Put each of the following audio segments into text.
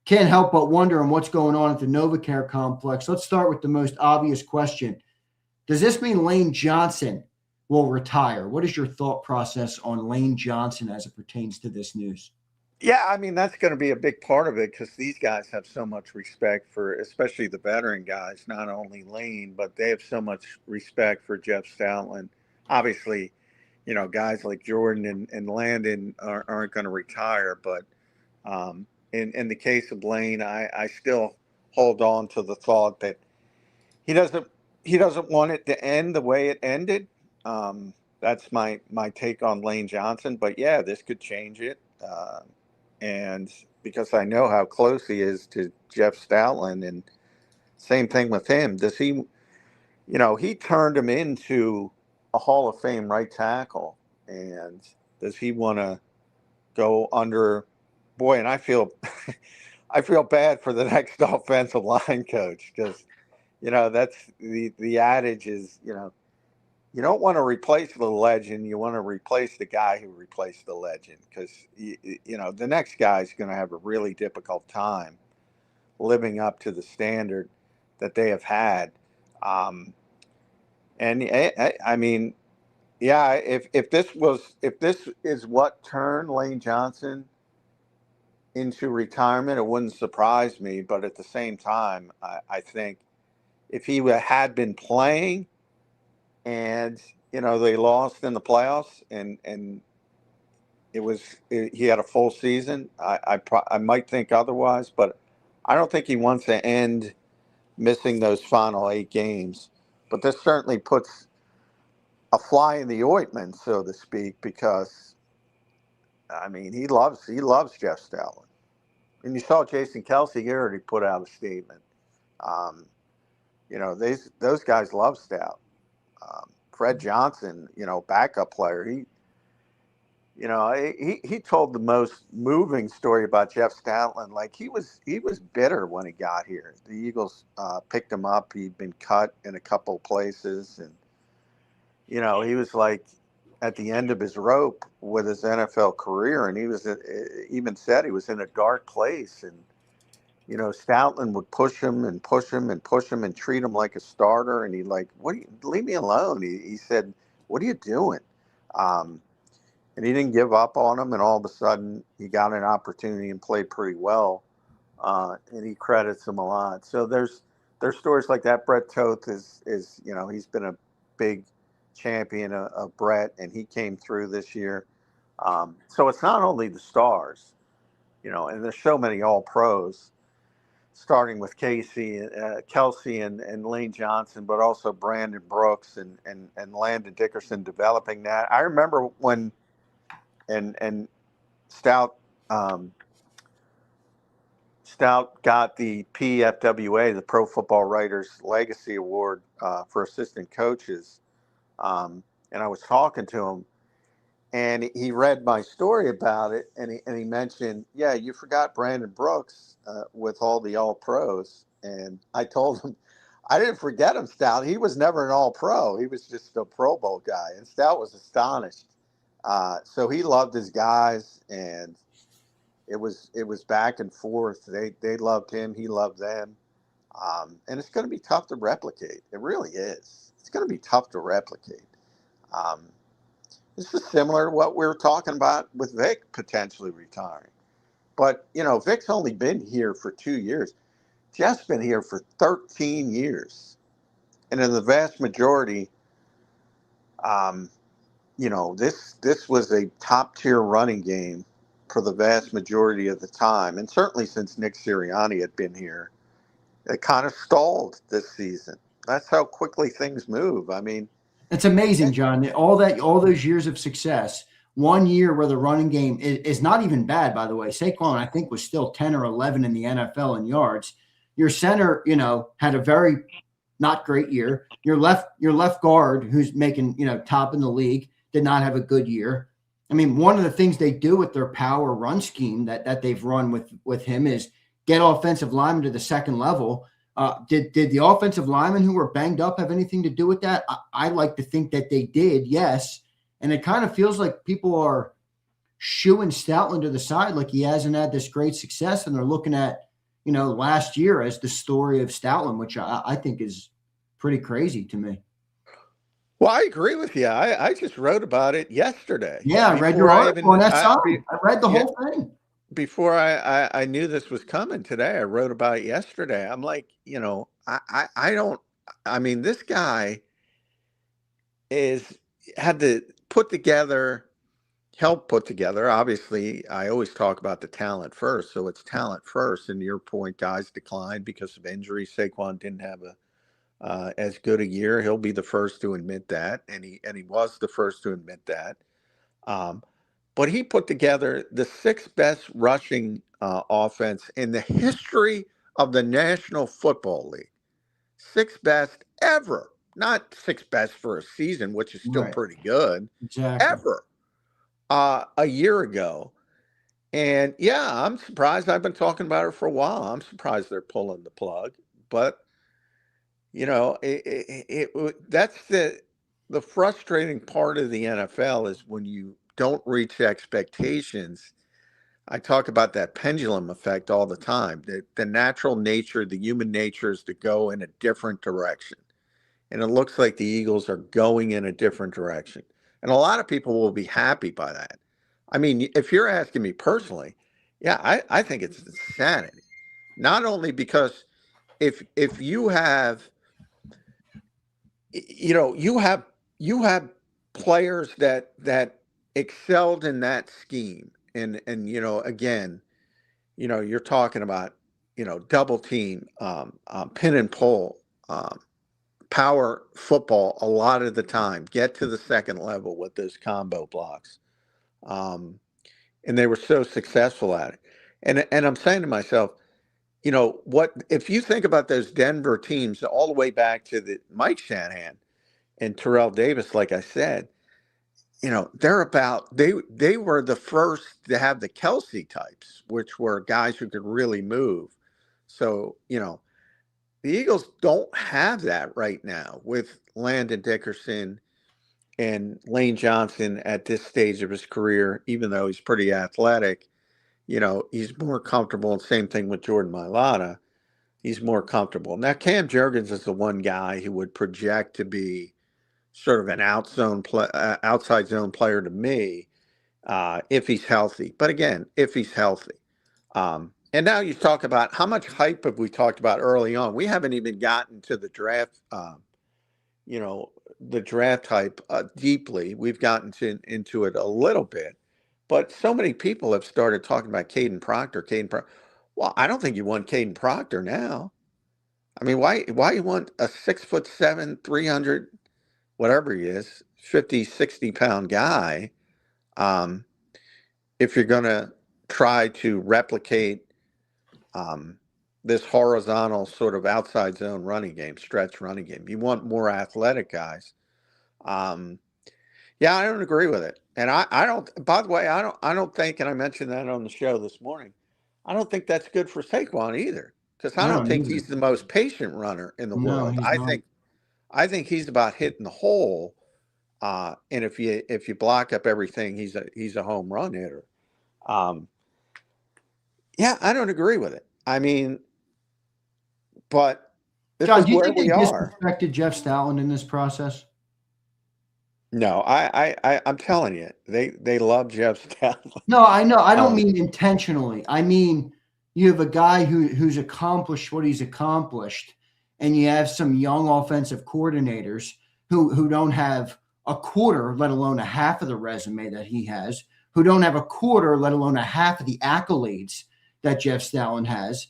Can't help but wonder on what's going on at the NovaCare complex. Let's start with the most obvious question. Does this mean Lane Johnson will retire? What is your thought process on Lane Johnson as it pertains to this news? Yeah, I mean, that's going to be a big part of it because these guys have so much respect for, especially the veteran guys, not only Lane, but they have so much respect for Jeff Stoutland. Obviously, guys like Jordan and Landon aren't going to retire, but in the case of Lane, I still hold on to the thought that he doesn't he doesn't want it to end the way it ended. That's my take on Lane Johnson. But yeah, this could change it. And because I know how close he is to Jeff Stoutland, and same thing with him. Does he, he turned him into a Hall of Fame right tackle, and does he want to go under? Boy, and I feel, I feel bad for the next offensive line coach because, that's the adage is, you don't want to replace the legend. You want to replace the guy who replaced the legend because, the next guy's going to have a really difficult time living up to the standard that they have had. I mean, yeah, if this is what turned Lane Johnson into retirement, it wouldn't surprise me. But at the same time, I think if he had been playing and they lost in the playoffs and he had a full season, I might think otherwise, but I don't think he wants to end missing those final 8 games. But this certainly puts a fly in the ointment, so to speak, because I mean he loves Jeff Stoutland. And you saw Jason Kelsey here already put out a statement. Those guys love Stout. Fred Johnson, backup player, he told the most moving story about Jeff Stoutland. Like he was bitter when he got here. The Eagles picked him up. He'd been cut in a couple places, and he was like at the end of his rope with his NFL career, and he was even said he was in a dark place. And Stoutland would push him and push him and push him and treat him like a starter, and he like, leave me alone. He said, what are you doing? And he didn't give up on him, and all of a sudden he got an opportunity and played pretty well, and he credits him a lot. So there's stories like that. Brett Toth is he's been a big champion of Brett, and he came through this year. So it's not only the stars, and there's so many All-Pros, starting with Kelsey and Lane Johnson, but also Brandon Brooks and Landon Dickerson developing that. I remember when and Stout got the PFWA, the Pro Football Writers Legacy Award for assistant coaches, and I was talking to him, and he read my story about it, and he mentioned, yeah, you forgot Brandon Brooks with all the All-Pros, and I told him I didn't forget him, Stout. He was never an All-Pro. He was just a Pro Bowl guy, and Stout was astonished. So he loved his guys, and it was back and forth. They loved him, he loved them, and it's going to be tough to replicate. It really is. It's going to be tough to replicate. This is similar to what we were talking about with Vic potentially retiring, but Vic's only been here for 2 years. Jeff's been here for 13 years, and in the vast majority, this was a top-tier running game for the vast majority of the time. And certainly since Nick Sirianni had been here, it kind of stalled this season. That's how quickly things move. I mean, it's amazing, John. All those years of success, 1 year where the running game is not even bad, by the way. Saquon, I think, was still 10 or 11 in the NFL in yards. Your center, had a very not great year. Your left guard, who's making, top in the league, did not have a good year. I mean, one of the things they do with their power run scheme that they've run with him is get offensive linemen to the second level. Did the offensive linemen who were banged up have anything to do with that? I like to think that they did, yes. And it kind of feels like people are shooing Stoutland to the side like he hasn't had this great success, and they're looking at last year as the story of Stoutland, which I think is pretty crazy to me. Well, I agree with you. I just wrote about it yesterday. Yeah, I read your Before I article even, on SI. I read the yeah, whole thing. before I knew this was coming today, I wrote about it yesterday. I'm like, I don't, I mean, this guy is had to put together, help put together. Obviously, I always talk about the talent first. So it's talent first. And to your point, guys declined because of injury. Saquon didn't have as good a year. He'll be the first to admit that, and he was the first to admit that. Um, but he put together the sixth best rushing offense in the history of the National Football League. Sixth best ever, not sixth best for a season, which is still Right. pretty good, Exactly. ever a year ago. And yeah, I'm surprised. I've been talking about it for a while. I'm surprised they're pulling the plug, but that's the frustrating part of the NFL is when you don't reach expectations. I talk about that pendulum effect all the time. The natural nature, the human nature is to go in a different direction. And it looks like the Eagles are going in a different direction. And a lot of people will be happy by that. I mean, if you're asking me personally, yeah, I think it's insanity. Not only because if you have you have players that excelled in that scheme and again you're talking about double team pin and pull power football a lot of the time, get to the second level with those combo blocks, um, and they were so successful at it. And I'm saying to myself, what if you think about those Denver teams all the way back to the Mike Shanahan and Terrell Davis, like I said, they were the first to have the Kelsey types, which were guys who could really move. So, the Eagles don't have that right now with Landon Dickerson and Lane Johnson at this stage of his career, even though he's pretty athletic. He's more comfortable. And same thing with Jordan Mailata. He's more comfortable. Now, Cam Jurgens is the one guy who would project to be sort of an outside zone player to me if he's healthy. But again, if he's healthy. And now you talk about how much hype have we talked about early on. We haven't even gotten to the draft, you know, the draft hype deeply. We've gotten into it a little bit. But so many people have started talking about Caden Proctor. Well, I don't think you want Caden Proctor now. I mean, why you want a 6'7", 300, whatever he is, 50, 60-pound guy, um, if you're going to try to replicate this horizontal sort of outside zone running game, stretch running game. You want more athletic guys. Um, yeah, I don't agree with it. And I don't, by the way, I don't think, and I mentioned that on the show this morning, I don't think that's good for Saquon either, because I No, don't think neither. he's the most patient runner in the No, world. he's not. I think he's about hitting the hole. And if you block up everything, he's a home run hitter. Um, yeah, I don't agree with it. I mean, but this John, is do you where think they we are. disrespected Jeff Stoutland in this process? No, I'm telling you, they love Jeff Stoutland. No, I know. I don't Um, mean intentionally. I mean, you have a guy who's accomplished what he's accomplished, and you have some young offensive coordinators who don't have a quarter, let alone a half of the resume that he has, who don't have a quarter, let alone a half of the accolades that Jeff Stoutland has.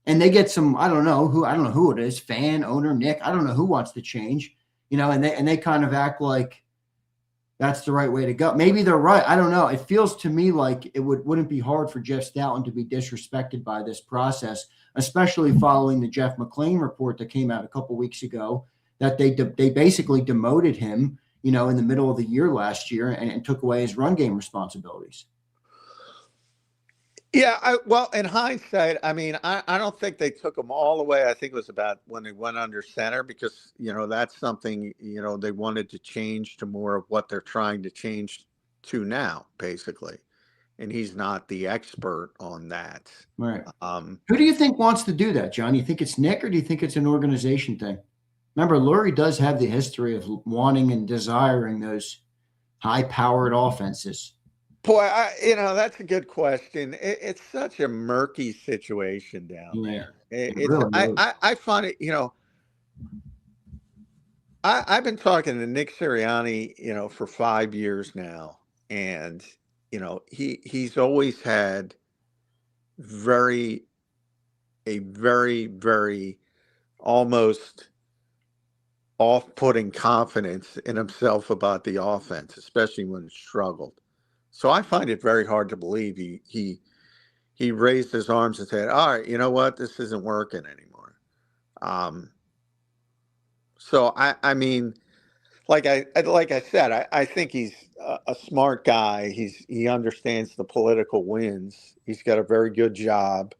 And they get some, I don't know who it is, fan, owner, Nick, I don't know who wants to change, and they kind of act like that's the right way to go. Maybe they're right. I don't know. It feels to me like it wouldn't be hard for Jeff Stoutland to be disrespected by this process, especially following the Jeff McClain report that came out a couple weeks ago that they basically demoted him, in the middle of the year last year and took away his run game responsibilities. yeah, well, in hindsight, I mean, I don't think they took him all the way. I think it was about when they went under center because, that's something, they wanted to change to more of what they're trying to change to now, basically. and he's not the expert on that. Right. Who do you think wants to do that, John? You think it's Nick, or do you think it's an organization thing? Remember, Lurie does have the history of wanting and desiring those high-powered offenses. Boy, that's a good question. It's such a murky situation down there. I find it, I've been talking to Nick Sirianni, for 5 years now, and he's always had a very, very almost off-putting confidence in himself about the offense, especially when it struggled. So I find it very hard to believe he raised his arms and said, "All right, you know what? This isn't working anymore." So I mean, like I said, I think he's a smart guy. He understands the political winds. He's got a very good job.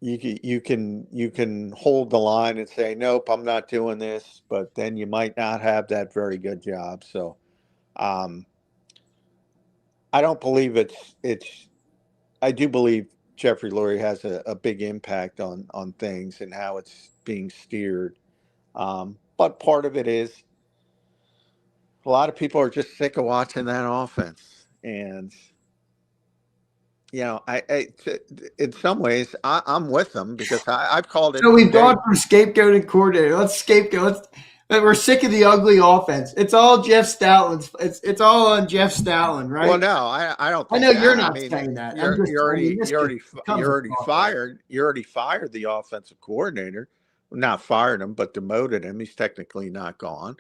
You can hold the line and say, "Nope, I'm not doing this," but then you might not have that very good job. So I don't believe I do believe Jeffrey Lurie has a big impact on things and how it's being steered. But part of it is a lot of people are just sick of watching that offense. And, in some ways, I'm with them because I've called it. So we've gone from scapegoat and coordinator. Let's scapegoat. We're sick of the ugly offense. It's all Jeff Stoutland's. It's all on Jeff Stoutland, right? Well, no, I don't. I know you're not saying that. You already fired the offensive coordinator. Not fired him, but demoted him. He's technically not gone.